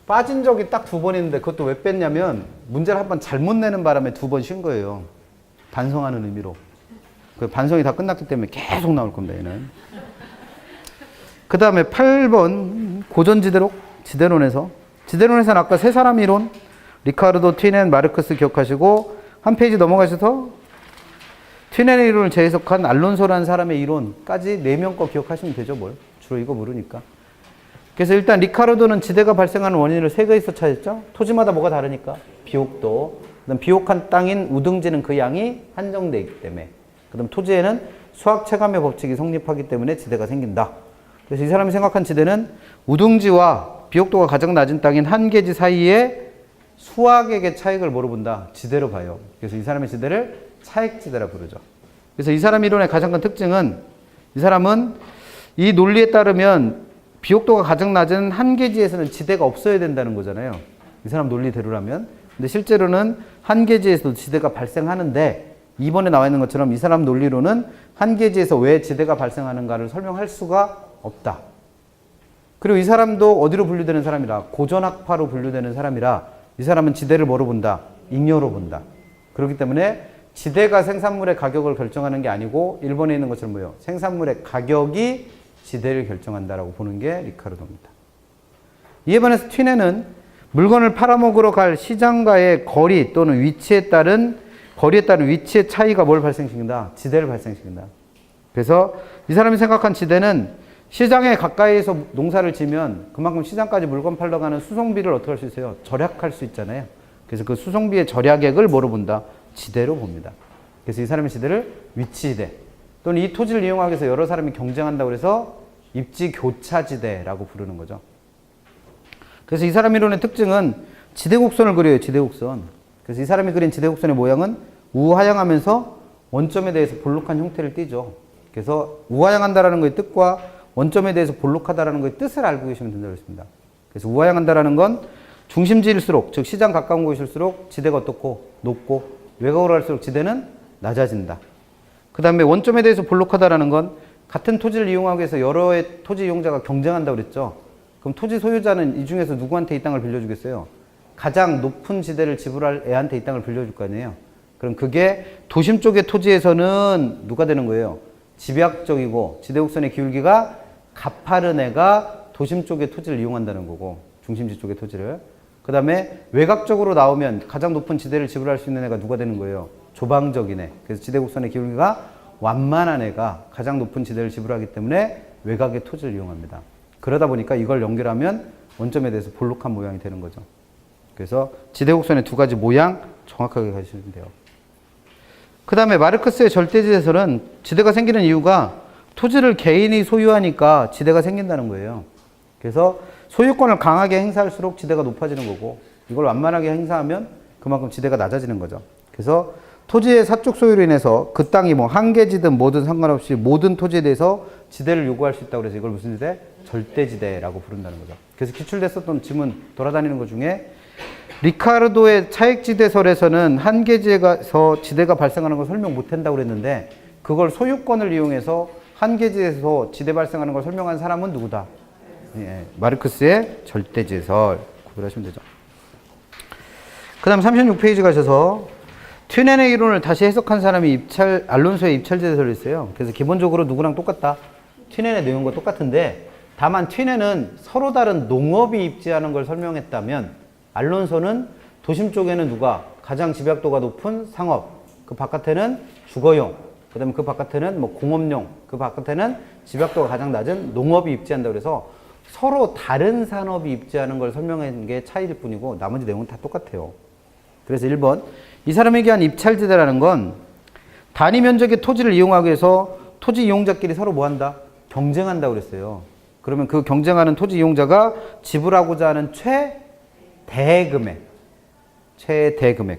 빠진 적이 딱 2번 있는데 그것도 왜 뺐냐면 문제를 한번 잘못 내는 바람에 2번 쉰 거예요. 반성하는 의미로. 그 반성이 다 끝났기 때문에 계속 나올 겁니다. 얘는. 그 다음에 8번 고전지대론, 지대론에서는 아까 세 사람 이론 리카르도, 튀넨, 마르크스 기억하시고 한 페이지 넘어가셔서 튀넨의 이론을 재해석한 알론소라는 사람의 이론까지 4명 거 기억하시면 되죠. 뭘. 주로 이거 모르니까. 그래서 일단 리카르도는 지대가 발생하는 원인을 3개에서 찾았죠. 토지마다 뭐가 다르니까. 비옥도. 그다음 비옥한 땅인 우등지는 그 양이 한정되어 있기 때문에. 그다음 토지에는 수학 체감의 법칙이 성립하기 때문에 지대가 생긴다. 그래서 이 사람이 생각한 지대는 우등지와 비옥도가 가장 낮은 땅인 한계지 사이에 수학액의 차익을 뭐로 본다? 지대로 봐요. 그래서 이 사람의 지대를 차익지대라 부르죠. 그래서 이 사람 이론의 가장 큰 특징은 이 사람은 이 논리에 따르면 비옥도가 가장 낮은 한계지에서는 지대가 없어야 된다는 거잖아요. 이 사람 논리대로라면. 근데 실제로는 한계지에서도 지대가 발생하는데 이번에 나와 있는 것처럼 이 사람 논리로는 한계지에서 왜 지대가 발생하는가를 설명할 수가 없다. 그리고 이 사람도 어디로 분류되는 사람이라? 고전학파로 분류되는 사람이라 이 사람은 지대를 뭐로 본다? 잉여로 본다. 그렇기 때문에 지대가 생산물의 가격을 결정하는 게 아니고 일본에 있는 것처럼 뭐예요? 생산물의 가격이 지대를 결정한다라고 보는 게 리카르도입니다. 이에 반해서 튀넨은 물건을 팔아먹으러 갈 시장과의 거리 또는 위치에 따른 위치의 차이가 뭘 발생시킨다? 지대를 발생시킨다. 그래서 이 사람이 생각한 지대는 시장에 가까이에서 농사를 지면 그만큼 시장까지 물건 팔러 가는 수송비를 어떻게 할 수 있어요? 절약할 수 있잖아요. 그래서 그 수송비의 절약액을 뭐로 본다? 지대로 봅니다. 그래서 이 사람의 지대를 위치지대. 또는 이 토지를 이용하기 위해서 여러 사람이 경쟁한다고 해서 입지교차지대라고 부르는 거죠. 그래서 이 사람 이론의 특징은 지대곡선을 그려요. 지대곡선. 그래서 이 사람이 그린 지대곡선의 모양은 우하향하면서 원점에 대해서 볼록한 형태를 띠죠. 그래서 우하향한다라는 것의 뜻과 원점에 대해서 볼록하다라는 것의 뜻을 알고 계시면 된다고 했습니다. 그래서 우하향한다라는 건 중심지일수록, 즉 시장 가까운 곳일수록 지대가 어떻고 높고, 외곽으로 갈수록 지대는 낮아진다. 그 다음에 원점에 대해서 볼록하다라는 건 같은 토지를 이용하기 위해서 여러의 토지 이용자가 경쟁한다고 그랬죠. 그럼 토지 소유자는 이 중에서 누구한테 이 땅을 빌려주겠어요? 가장 높은 지대를 지불할 애한테 이 땅을 빌려줄 거 아니에요. 그럼 그게 도심 쪽의 토지에서는 누가 되는 거예요? 집약적이고 지대곡선의 기울기가 가파른 애가 도심 쪽의 토지를 이용한다는 거고, 중심지 쪽의 토지를. 그 다음에 외곽적으로 나오면 가장 높은 지대를 지불할 수 있는 애가 누가 되는 거예요? 조방적인 애. 그래서 지대곡선의 기울기가 완만한 애가 가장 높은 지대를 지불하기 때문에 외곽의 토지를 이용합니다. 그러다 보니까 이걸 연결하면 원점에 대해서 볼록한 모양이 되는 거죠. 그래서 지대곡선의 두 가지 모양 정확하게 가시면 돼요. 그 다음에 마르크스의 절대지대설은 지대가 생기는 이유가 토지를 개인이 소유하니까 지대가 생긴다는 거예요. 그래서 소유권을 강하게 행사할수록 지대가 높아지는 거고, 이걸 완만하게 행사하면 그만큼 지대가 낮아지는 거죠. 그래서 토지의 사적 소유로 인해서 그 땅이 뭐 한 개지든 뭐든 상관없이 모든 토지에 대해서 지대를 요구할 수 있다고 해서 이걸 무슨 지대? 절대지대라고 부른다는 거죠. 그래서 기출됐었던 지문 돌아다니는 것 중에 리카르도의 차익지대설에서는 한 개지에서 지대가 발생하는 걸 설명 못 한다고 그랬는데, 그걸 소유권을 이용해서 한 개지에서 지대 발생하는 걸 설명한 사람은 누구다? 예, 마르크스의 절대지대설 구별하시면 되죠. 그 다음 36페이지 가셔서 튜넨의 이론을 다시 해석한 사람이 알론소의 입찰지대설을 했어요. 그래서 기본적으로 누구랑 똑같다. 튜넨의 내용과 똑같은데, 다만 튜넨은 서로 다른 농업이 입지하는 걸 설명했다면, 알론소는 도심 쪽에는 누가 가장 집약도가 높은 상업, 그 바깥에는 주거용, 그 다음에 그 바깥에는 뭐 공업용, 그 바깥에는 집약도가 가장 낮은 농업이 입지한다고 해서 서로 다른 산업이 입지하는 걸 설명한 게 차이일 뿐이고 나머지 내용은 다 똑같아요. 그래서 1번, 이 사람이 얘기한 입찰지대라는 건 단위 면적의 토지를 이용하기 위해서 토지 이용자끼리 서로 뭐 한다? 경쟁한다고 그랬어요. 그러면 그 경쟁하는 토지 이용자가 지불하고자 하는 최대금액.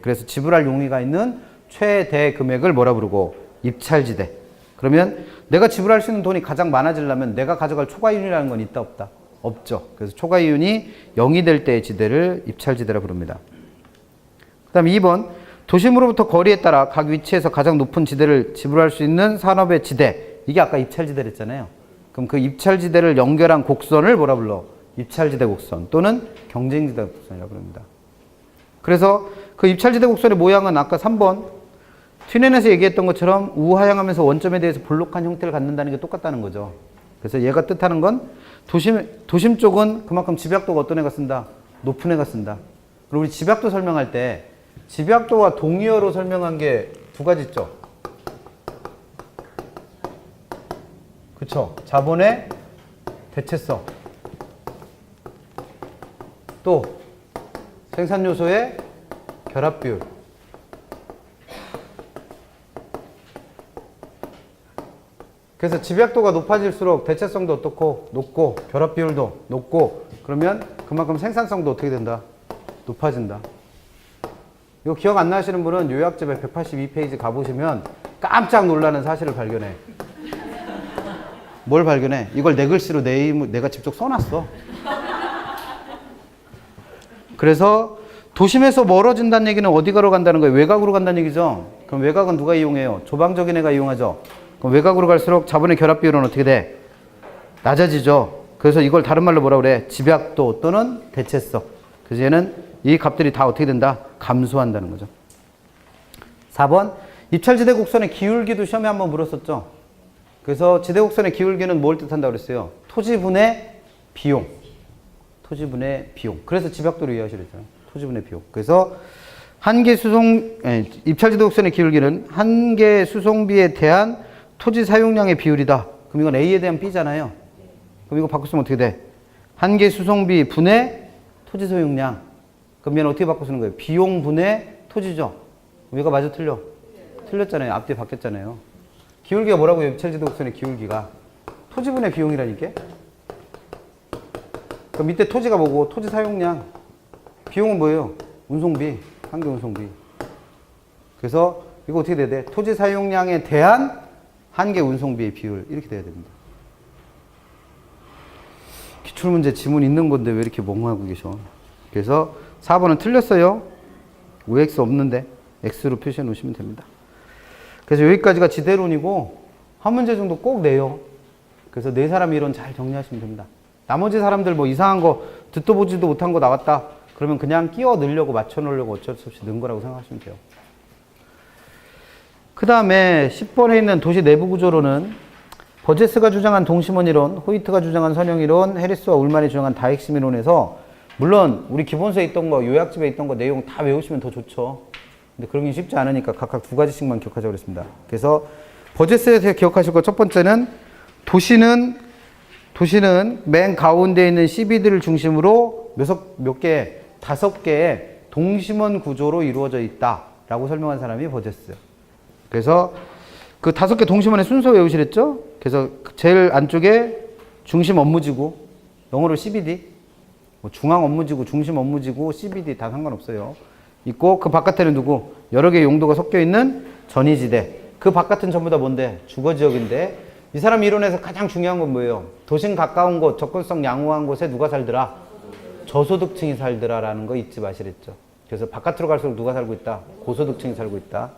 그래서 지불할 용의가 있는 최대금액을 뭐라 부르고? 입찰지대. 그러면 내가 지불할 수 있는 돈이 가장 많아지려면 내가 가져갈 초과이윤이라는 건 있다 없다? 없죠. 그래서 초과이윤이 0이 될 때의 지대를 입찰지대라 부릅니다. 그 다음에 2번, 도심으로부터 거리에 따라 각 위치에서 가장 높은 지대를 지불할 수 있는 산업의 지대. 이게 아까 입찰지대를 했잖아요. 그럼 그 입찰지대를 연결한 곡선을 뭐라 불러? 입찰지대 곡선 또는 경쟁지대 곡선이라고 부릅니다. 그래서 그 입찰지대 곡선의 모양은 아까 3번 튜넨에서 얘기했던 것처럼 우하향하면서 원점에 대해서 볼록한 형태를 갖는다는 게 똑같다는 거죠. 그래서 얘가 뜻하는 건 도심 쪽은 그만큼 집약도가 어떤 애가 쓴다? 높은 애가 쓴다. 그리고 우리 집약도 설명할 때 집약도와 동의어로 설명한 게 두 가지 있죠. 그쵸? 자본의 대체성. 또 생산요소의 결합비율. 그래서 집약도가 높아질수록 대체성도 어떻고? 높고, 결합비율도 높고, 그러면 그만큼 생산성도 어떻게 된다? 높아진다. 이거 기억 안 나시는 분은 요약집에 182페이지 가보시면 깜짝 놀라는 사실을 발견해. 뭘 발견해? 이걸 내 글씨로 내가 직접 써놨어. 그래서 도심에서 멀어진다는 얘기는 어디 가러 간다는 거예요? 외곽으로 간다는 얘기죠. 그럼 외곽은 누가 이용해요? 조방적인 애가 이용하죠. 그럼 외곽으로 갈수록 자본의 결합 비율은 어떻게 돼? 낮아지죠. 그래서 이걸 다른 말로 뭐라 그래? 집약도 또는 대체성. 그래서 얘는 이 값들이 다 어떻게 된다? 감소한다는 거죠. 4번, 입찰지대 곡선의 기울기도 시험에 한번 물었었죠. 그래서 지대 곡선의 기울기는 뭘 뜻한다고 그랬어요? 토지분의 비용. 토지분의 비용. 그래서 집약도로 이해하시려 했잖아요. 토지분의 비용. 그래서 입찰지대 곡선의 기울기는 한 개 수송비에 대한 토지 사용량의 비율이다. 그럼 이건 A에 대한 B잖아요. 그럼 이거 바꾸시면 어떻게 돼? 한 개 수송비 분의 토지 소용량. 그럼 얘는 어떻게 바꿔 쓰는 거예요? 비용 분의 토지죠. 그럼 얘가 맞아 틀려? 틀렸잖아요. 앞뒤에 바뀌었잖아요. 기울기가 뭐라고요? 입체지도 곡선의 기울기가 토지분의 비용이라니까. 그 밑에 토지가 뭐고 토지 사용량, 비용은 뭐예요? 운송비, 한개 운송비. 그래서 이거 어떻게 돼야 돼? 토지 사용량에 대한 한개 운송비의 비율 이렇게 돼야 됩니다. 기출문제 지문 있는 건데 왜 이렇게 멍하고 계셔? 그래서 4번은 틀렸어요. OX 없는데 X로 표시해 놓으시면 됩니다. 그래서 여기까지가 지대론이고 한 문제 정도 꼭 내요. 그래서 네 사람 이론 잘 정리하시면 됩니다. 나머지 사람들 뭐 이상한 거 듣도 보지도 못한 거 나왔다. 그러면 그냥 끼워 넣으려고 맞춰 놓으려고 어쩔 수 없이 넣은 거라고 생각하시면 돼요. 그 다음에 10번에 있는 도시 내부 구조론은 버제스가 주장한 동심원 이론, 호이트가 주장한 선형 이론, 해리스와 울만이 주장한 다핵심 이론에서 물론 우리 기본서에 있던 거, 요약집에 있던 거 내용 다 외우시면 더 좋죠. 근데 그런 게 쉽지 않으니까 각각 두 가지씩만 기억하자고 그랬습니다. 그래서 버제스에서 기억하실 거 첫 번째는 도시는 맨 가운데 있는 CBD를 중심으로 몇 개, 5개의 동심원 구조로 이루어져 있다라고 설명한 사람이 버제스. 그래서 그 5개 동심원의 순서 외우시랬죠? 그래서 제일 안쪽에 중심 업무지구, 영어로 CBD, 뭐 중앙 업무지구, 중심 업무지구, CBD 다 상관없어요. 있고 그 바깥에는 누구? 여러 개의 용도가 섞여 있는 전이지대. 그 바깥은 전부 다 뭔데? 주거지역인데 이 사람 이론에서 가장 중요한 건 뭐예요? 도심 가까운 곳, 접근성 양호한 곳에 누가 살더라? 저소득층이 살더라라는 거 잊지 마시랬죠. 그래서 바깥으로 갈수록 누가 살고 있다? 고소득층이 살고 있다.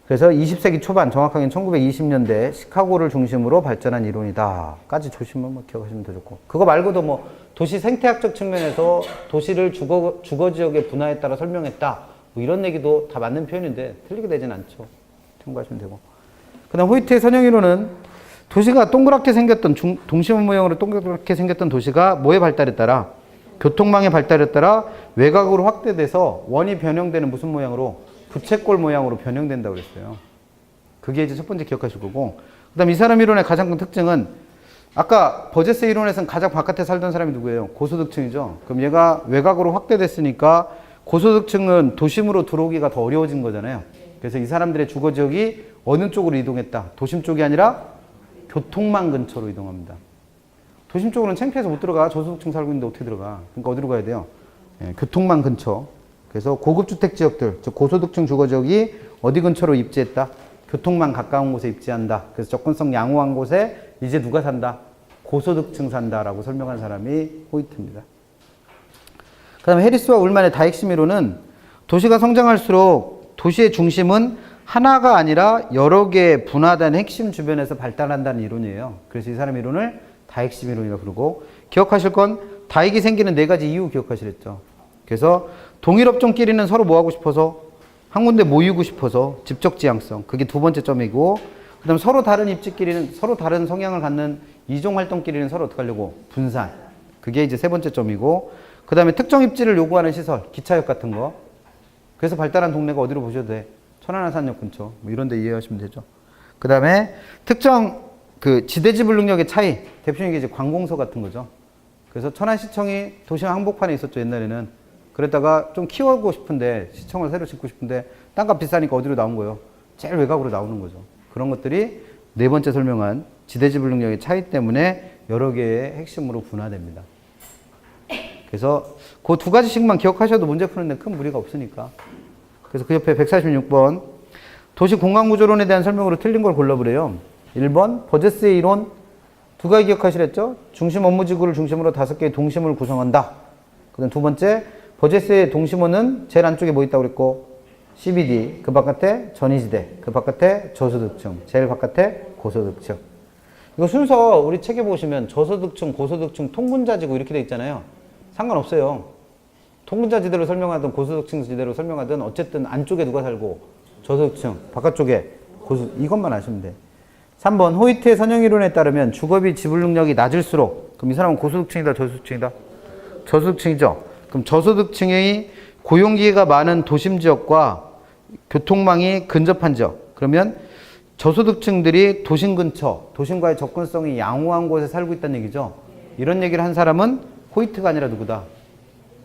그래서 20세기 초반, 정확하게는 1920년대 시카고를 중심으로 발전한 이론이다. 까지 조심만 기억하시면 더 좋고. 그거 말고도 뭐 도시 생태학적 측면에서 도시를 주거지역의 분화에 따라 설명했다. 뭐 이런 얘기도 다 맞는 표현인데 틀리게 되진 않죠. 참고하시면 되고. 그 다음 호이트의 선형 이론은 도시가 동그랗게 생겼던, 동심원 모형으로 동그랗게 생겼던 도시가 뭐에 발달에 따라? 교통망의 발달에 따라 외곽으로 확대돼서 원이 변형되는 무슨 모양으로? 부채꼴 모양으로 변형된다고 그랬어요. 그게 이제 첫 번째 기억하실 거고. 그 다음 이 사람 이론의 가장 큰 특징은 아까 버제스 이론에서는 가장 바깥에 살던 사람이 누구예요? 고소득층이죠. 그럼 얘가 외곽으로 확대됐으니까 고소득층은 도심으로 들어오기가 더 어려워진 거잖아요. 그래서 이 사람들의 주거지역이 어느 쪽으로 이동했다? 도심 쪽이 아니라 교통망 근처로 이동합니다. 도심 쪽으로는 창피해서 못 들어가. 저소득층 살고 있는데 어떻게 들어가? 그러니까 어디로 가야 돼요? 교통망 근처. 그래서 고급주택 지역들, 즉 고소득층 주거지역이 어디 근처로 입지했다? 교통망 가까운 곳에 입지한다. 그래서 접근성 양호한 곳에 이제 누가 산다? 고소득층 산다라고 설명한 사람이 호이트입니다. 그 다음에 해리스와 울만의 다핵심 이론은 도시가 성장할수록 도시의 중심은 하나가 아니라 여러 개의 분화된 핵심 주변에서 발달한다는 이론이에요. 그래서 이 사람 이론을 다핵심 이론이라고 부르고, 기억하실 건 다핵이 생기는 4가지 이유 기억하시랬죠. 그래서 동일 업종끼리는 서로 뭐 하고 싶어서? 한 군데 모이고 싶어서 집적 지향성. 그게 두 번째 점이고, 그 다음 서로 다른 입지끼리는, 서로 다른 성향을 갖는 이종 활동끼리는 서로 어떻게 하려고? 분산. 그게 이제 세 번째 점이고, 그 다음에 특정 입지를 요구하는 시설, 기차역 같은 거. 그래서 발달한 동네가 어디로 보셔도 돼? 천안함산역 근처. 뭐 이런 데 이해하시면 되죠. 그 다음에 특정 그 지대지불 능력의 차이. 대표적인 게 이제 관공서 같은 거죠. 그래서 천안시청이 도심 한복판에 있었죠, 옛날에는. 그랬다가 좀 키우고 싶은데, 시청을 새로 짓고 싶은데 땅값 비싸니까 어디로 나온 거예요? 제일 외곽으로 나오는 거죠. 그런 것들이 네 번째 설명한 지대지불 능력의 차이 때문에 여러 개의 핵심으로 분화됩니다. 그래서 그 두 가지씩만 기억하셔도 문제 푸는데 큰 무리가 없으니까. 그래서 그 옆에 146번 도시 공간구조론에 대한 설명으로 틀린 걸 골라보래요. 1번 버제스의 이론 두 가지 기억하시랬죠? 중심 업무지구를 중심으로 5개의 동심을 구성한다. 그 다음 두 번째 버제스의 동심원은 제일 안쪽에 뭐 있다고 그랬고 CBD, 그 바깥에 전이지대, 그 바깥에 저소득층, 제일 바깥에 고소득층. 이거 순서 우리 책에 보시면 저소득층, 고소득층, 통분자지구 이렇게 돼 있잖아요. 상관없어요. 통분자지대로 설명하든 고소득층 지대로 설명하든 어쨌든 안쪽에 누가 살고 저소득층, 바깥쪽에 고소, 이것만 아시면 돼. 3번 호이트의 선형이론에 따르면 주거비 지불 능력이 낮을수록, 그럼 이 사람은 고소득층이다 저소득층이다? 저소득층이죠. 그럼 저소득층의 고용기회가 많은 도심지역과 교통망이 근접한 지역, 그러면 저소득층들이 도심 근처, 도심과의 접근성이 양호한 곳에 살고 있다는 얘기죠. 이런 얘기를 한 사람은 호이트가 아니라 누구다?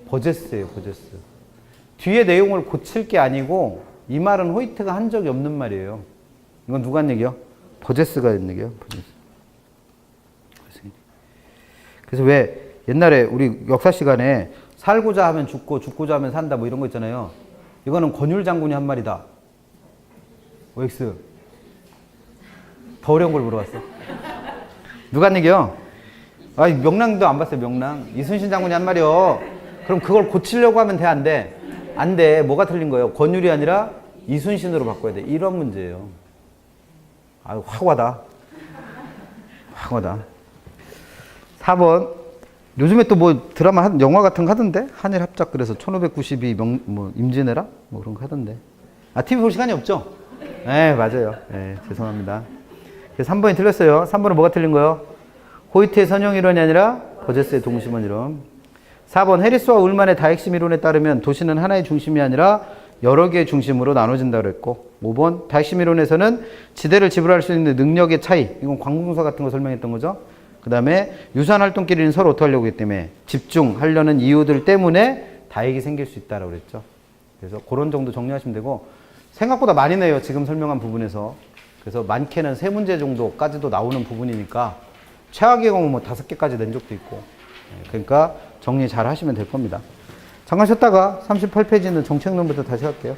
버제스예요, 버제스. 뒤에 내용을 고칠 게 아니고 이 말은 호이트가 한 적이 없는 말이에요. 이건 누가 한 얘기요? 버제스가 한 얘기요. 버제스. 그래서 왜 옛날에 우리 역사 시간에 살고자 하면 죽고 죽고자 하면 산다 뭐 이런 거 있잖아요. 이거는 권율 장군이 한 말이다. OX. 더 어려운 걸 물어봤어. 누가 한 얘기요? 아, 명랑도 안 봤어요, 명랑. 이순신 장군이 한 말이요. 그럼 그걸 고치려고 하면 돼, 안 돼? 안 돼. 뭐가 틀린 거예요? 권율이 아니라 이순신으로 바꿔야 돼. 이런 문제예요. 아유, 확 와다. 확 와다. 4번. 요즘에 또 뭐 드라마, 영화 같은 거 하던데? 한일 합작 그래서 1592 임진왜란? 뭐 그런 거 하던데. 아, TV 볼 시간이 없죠? 네, 맞아요. 네, 죄송합니다. 그래서 3번이 틀렸어요. 3번은 뭐가 틀린 거예요? 호이트의 선형 이론이 아니라 버제스의 동심원 이론. 4번 해리스와 울만의 다핵심 이론에 따르면 도시는 하나의 중심이 아니라 여러 개의 중심으로 나눠진다고 그랬고, 5번 다핵심 이론에서는 지대를 지불할 수 있는 능력의 차이, 이건 관공서 같은 거 설명했던 거죠. 그 다음에 유사한 활동끼리는 서로 어떻게 하려고 했기 때문에 집중하려는 이유들 때문에 다액이 생길 수 있다고 그랬죠. 그래서 그런 정도 정리하시면 되고, 생각보다 많이 내요, 지금 설명한 부분에서. 그래서 많게는 3문제 정도까지도 나오는 부분이니까 최악의 경우 뭐 5개까지 낸 적도 있고, 그러니까 정리 잘 하시면 될 겁니다. 잠깐 쉬었다가 38페이지는 정책론부터 다시 할게요.